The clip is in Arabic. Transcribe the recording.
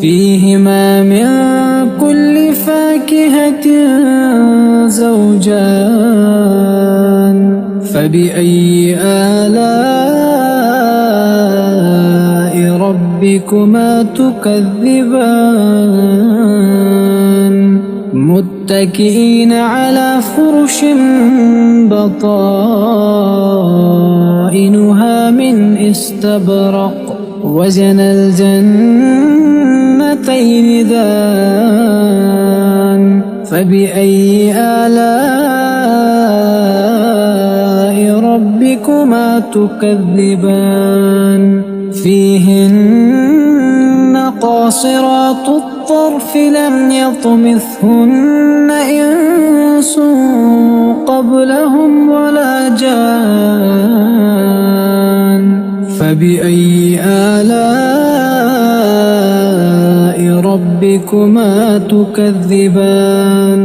فيهما من كل فاكهة زوجان فبأي آلاء ربكما تكذبان متكئين على فرش بطائنها من استبرق وزنى الجنتين دان فبأي آلاء ربكما تكذبان فيهن قاصرات الطرف لم يطمثهن إنس قبلهم ولا جان فبأي آلاء ربكما تكذبان